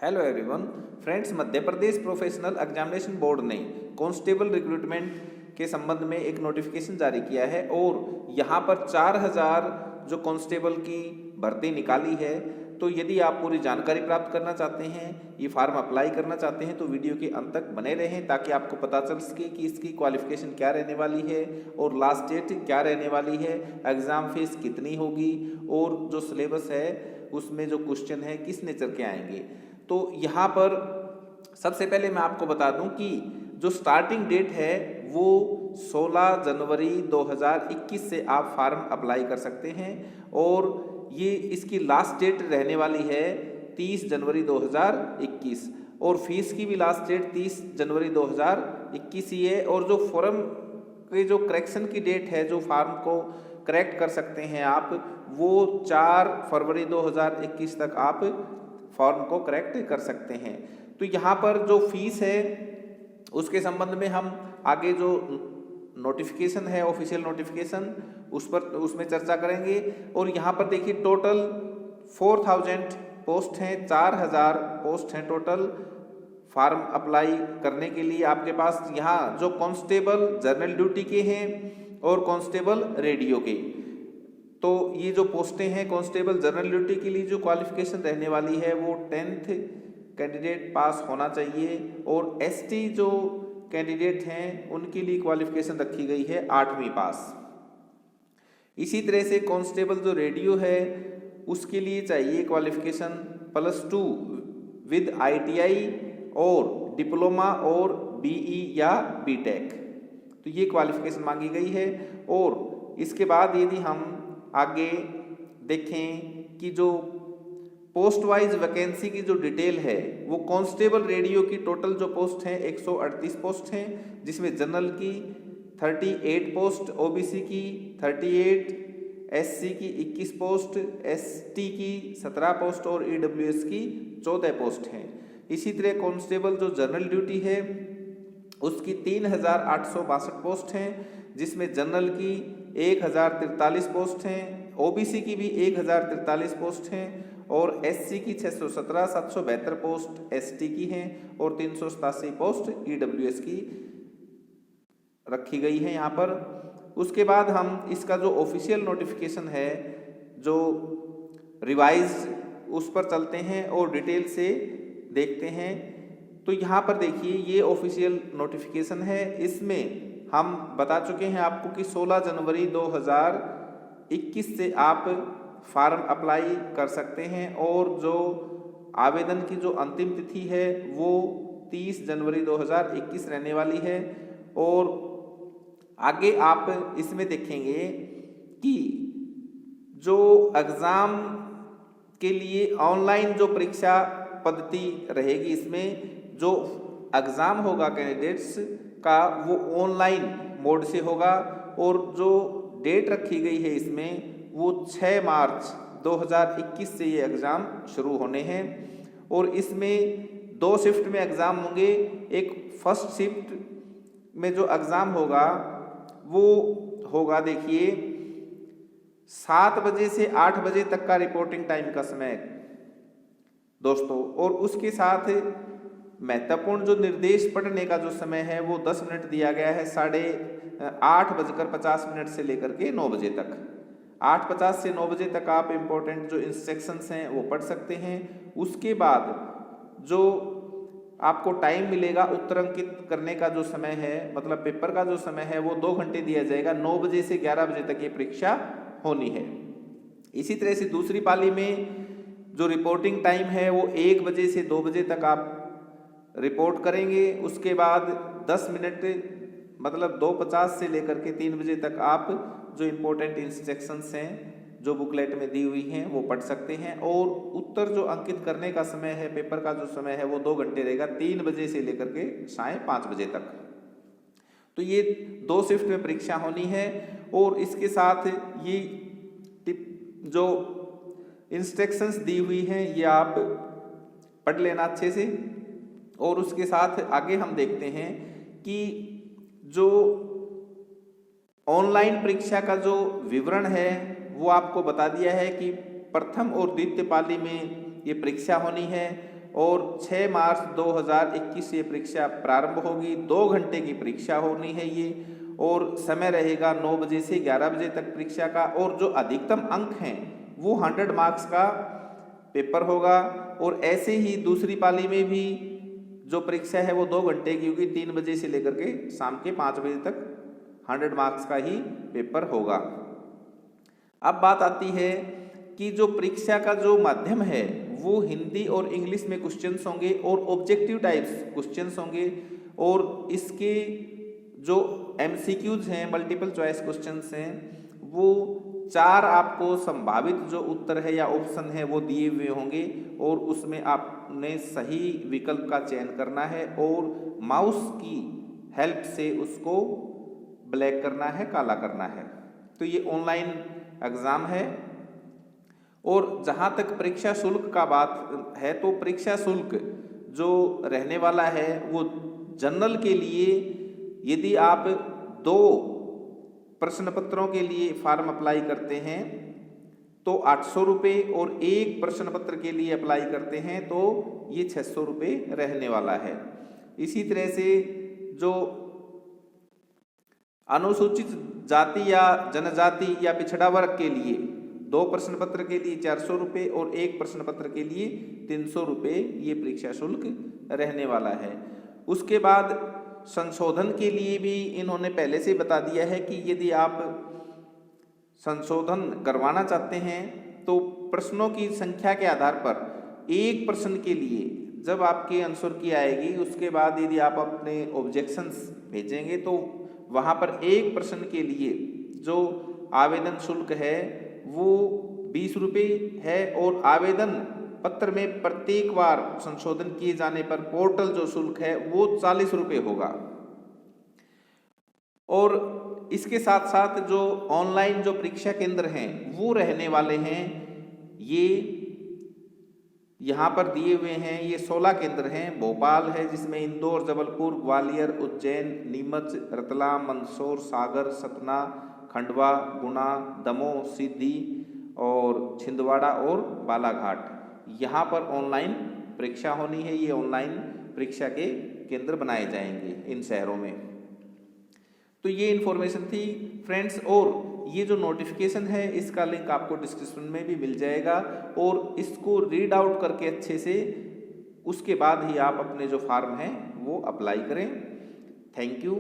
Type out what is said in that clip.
Hello everyone friends, Madhya Pradesh professional examination board ने constable recruitment के संबंध में एक नोटिफिकेशन जारी किया है और यहाँ पर 4000 जो कांस्टेबल की भर्ती निकाली है। तो यदि आप पूरी जानकारी प्राप्त करना चाहते हैं, ये फार्म अप्लाई करना चाहते हैं, तो वीडियो के अंत तक बने रहें ताकि आपको पता चल सके कि इसकी क्वालिफिकेशन क्या रहने वाली है और लास्ट डेट क्या रहने वाली है, एग्ज़ाम फीस कितनी होगी और जो सिलेबस है उसमें जो क्वेश्चन है किस नेचर के आएंगे। तो यहाँ पर सबसे पहले मैं आपको बता दूं कि जो स्टार्टिंग डेट है वो 16 जनवरी 2021 से आप फार्म अप्लाई कर सकते हैं और ये इसकी लास्ट डेट रहने वाली है 30 जनवरी 2021 और फीस की भी लास्ट डेट 30 जनवरी 2021 ही है। और जो फॉर्म के जो करेक्शन की डेट है, जो फार्म को करेक्ट कर सकते हैं आप, वो 4 फरवरी 2021 तक आप फॉर्म को करेक्ट कर सकते हैं। तो यहाँ पर जो फीस है उसके संबंध में हम आगे जो नोटिफिकेशन है, ऑफिशियल नोटिफिकेशन, उसमें चर्चा करेंगे। और यहाँ पर देखिए टोटल 4000 पोस्ट हैं, 4000 पोस्ट हैं टोटल फार्म अप्लाई करने के लिए आपके पास। यहाँ जो कांस्टेबल जनरल ड्यूटी के हैं और कांस्टेबल रेडियो के, तो ये जो पोस्टें हैं कांस्टेबल जनरल ड्यूटी के लिए जो क्वालिफिकेशन रहने वाली है वो 10th कैंडिडेट पास होना चाहिए और एसटी जो कैंडिडेट हैं उनके लिए क्वालिफिकेशन रखी गई है 8वीं पास। इसी तरह से कांस्टेबल जो रेडियो है उसके लिए चाहिए क्वालिफिकेशन +2 विद ITI और डिप्लोमा और BE या BTech, तो ये क्वालिफिकेशन मांगी गई है। और इसके बाद यदि हम आगे देखें कि जो पोस्ट वाइज वैकेंसी की जो डिटेल है, वो कांस्टेबल रेडियो की टोटल जो पोस्ट हैं 138 पोस्ट हैं, जिसमें जनरल की 38 पोस्ट, OBC की 38, SC की 21 पोस्ट, ST की 17 पोस्ट और EWS की 14 पोस्ट हैं। इसी तरह कांस्टेबल जो जनरल ड्यूटी है उसकी 3862 पोस्ट हैं, जिसमें जनरल की 1043 पोस्ट हैं, OBC की भी 1043 पोस्ट हैं और SC की 617, 772 पोस्ट ST की हैं और 387 पोस्ट EWS की रखी गई है यहाँ पर। उसके बाद हम इसका जो ऑफिशियल नोटिफिकेशन है, जो रिवाइज, उस पर चलते हैं और डिटेल से देखते हैं। तो यहाँ पर देखिए ये ऑफिशियल नोटिफिकेशन है, इसमें हम बता चुके हैं आपको कि 16 जनवरी 2021 से आप फार्म अप्लाई कर सकते हैं और जो आवेदन की जो अंतिम तिथि है वो 30 जनवरी 2021 रहने वाली है। और आगे आप इसमें देखेंगे कि जो एग्ज़ाम के लिए ऑनलाइन जो परीक्षा पद्धति रहेगी, इसमें जो एग्ज़ाम होगा कैंडिडेट्स का वो ऑनलाइन मोड से होगा और जो डेट रखी गई है इसमें वो 6 मार्च 2021 से ये एग्ज़ाम शुरू होने हैं। और इसमें 2 शिफ्ट में एग्ज़ाम होंगे। एक फर्स्ट शिफ्ट में जो एग्ज़ाम होगा वो होगा देखिए 7 बजे से 8 बजे तक का रिपोर्टिंग टाइम का समय दोस्तों, और उसके साथ महत्वपूर्ण जो निर्देश पढ़ने का जो समय है वो 10 मिनट दिया गया है, 8:50 से लेकर के 9 बजे तक। 8:50 से 9 बजे तक आप इम्पोर्टेंट जो इंस्ट्रक्शंस हैं वो पढ़ सकते हैं। उसके बाद जो आपको टाइम मिलेगा उत्तर अंकित करने का जो समय है, मतलब पेपर का जो समय है, वो 2 घंटे दिया जाएगा। 9 बजे से 11 बजे तक ये परीक्षा होनी है। इसी तरह से दूसरी पाली में जो रिपोर्टिंग टाइम है वो 1 बजे से 2 बजे तक आप रिपोर्ट करेंगे। उसके बाद 10 मिनट, मतलब 2:50 से लेकर के 3 बजे तक आप जो इम्पोर्टेंट इंस्ट्रक्शंस हैं जो बुकलेट में दी हुई हैं वो पढ़ सकते हैं। और उत्तर जो अंकित करने का समय है, पेपर का जो समय है वो 2 घंटे रहेगा, 3 बजे से लेकर के 5:30 बजे तक। तो ये 2 शिफ्ट में परीक्षा होनी है। और इसके साथ ये जो इंस्ट्रक्शंस दी हुई हैं ये आप पढ़ लेना अच्छे से। और उसके साथ आगे हम देखते हैं कि जो ऑनलाइन परीक्षा का जो विवरण है वो आपको बता दिया है कि प्रथम और द्वितीय पाली में ये परीक्षा होनी है और 6 मार्च 2021 से परीक्षा प्रारंभ होगी। 2 घंटे की परीक्षा होनी है ये, और समय रहेगा 9 बजे से 11 बजे तक परीक्षा का। और जो अधिकतम अंक हैं वो 100 मार्क्स का पेपर होगा। और ऐसे ही दूसरी पाली में भी जो परीक्षा है वो 2 घंटे की होगी, 3 बजे से लेकर के शाम के 5 बजे तक 100 मार्क्स का ही पेपर होगा। अब बात आती है कि जो परीक्षा का जो माध्यम है वो हिंदी और इंग्लिश में क्वेश्चंस होंगे और ऑब्जेक्टिव टाइप्स क्वेश्चंस होंगे। और इसके जो एमसीक्यूज हैं, मल्टीपल चॉइस क्वेश्चंस हैं, वो 4 आपको संभावित जो उत्तर है या ऑप्शन है वो दिए हुए होंगे और उसमें आपने सही विकल्प का चयन करना है और माउस की हेल्प से उसको ब्लैक करना है, काला करना है। तो ये ऑनलाइन एग्ज़ाम है। और जहाँ तक परीक्षा शुल्क का बात है तो परीक्षा शुल्क जो रहने वाला है वो जनरल के लिए, यदि आप 2 प्रश्न पत्रों के लिए फॉर्म अप्लाई करते हैं तो 800 रुपये और 1 प्रश्न पत्र के लिए अप्लाई करते हैं तो ये 600 रुपये रहने वाला है। इसी तरह से जो अनुसूचित जाति या जनजाति या पिछड़ा वर्ग के लिए 2 प्रश्न पत्र के लिए 400 रुपये और 1 प्रश्न पत्र के लिए 300 रुपये ये परीक्षा शुल्क रहने वाला है। उसके बाद संशोधन के लिए भी इन्होंने पहले से बता दिया है कि यदि आप संशोधन करवाना चाहते हैं तो प्रश्नों की संख्या के आधार पर 1 प्रश्न के लिए जब आपके आंसर की आएगी उसके बाद यदि आप अपने ऑब्जेक्शंस भेजेंगे तो वहाँ पर 1 प्रश्न के लिए जो आवेदन शुल्क है वो 20 रुपये है और आवेदन पत्र में प्रत्येक बार संशोधन किए जाने पर पोर्टल जो शुल्क है वो 40 रुपये होगा। और इसके साथ साथ जो ऑनलाइन जो परीक्षा केंद्र हैं वो रहने वाले हैं, ये यहाँ पर दिए हुए हैं। ये 16 केंद्र हैं। भोपाल है जिसमें इंदौर, जबलपुर, ग्वालियर, उज्जैन, नीमच, रतलाम, मंदसौर, सागर, सतना, खंडवा, गुना, दमोह, सीधी और छिंदवाड़ा और बालाघाट, यहाँ पर ऑनलाइन परीक्षा होनी है। ये ऑनलाइन परीक्षा के केंद्र बनाए जाएंगे इन शहरों में। तो ये इन्फॉर्मेशन थी फ्रेंड्स। और ये जो नोटिफिकेशन है इसका लिंक आपको डिस्क्रिप्शन में भी मिल जाएगा और इसको रीड आउट करके अच्छे से उसके बाद ही आप अपने जो फॉर्म हैं वो अप्लाई करें। Thank you.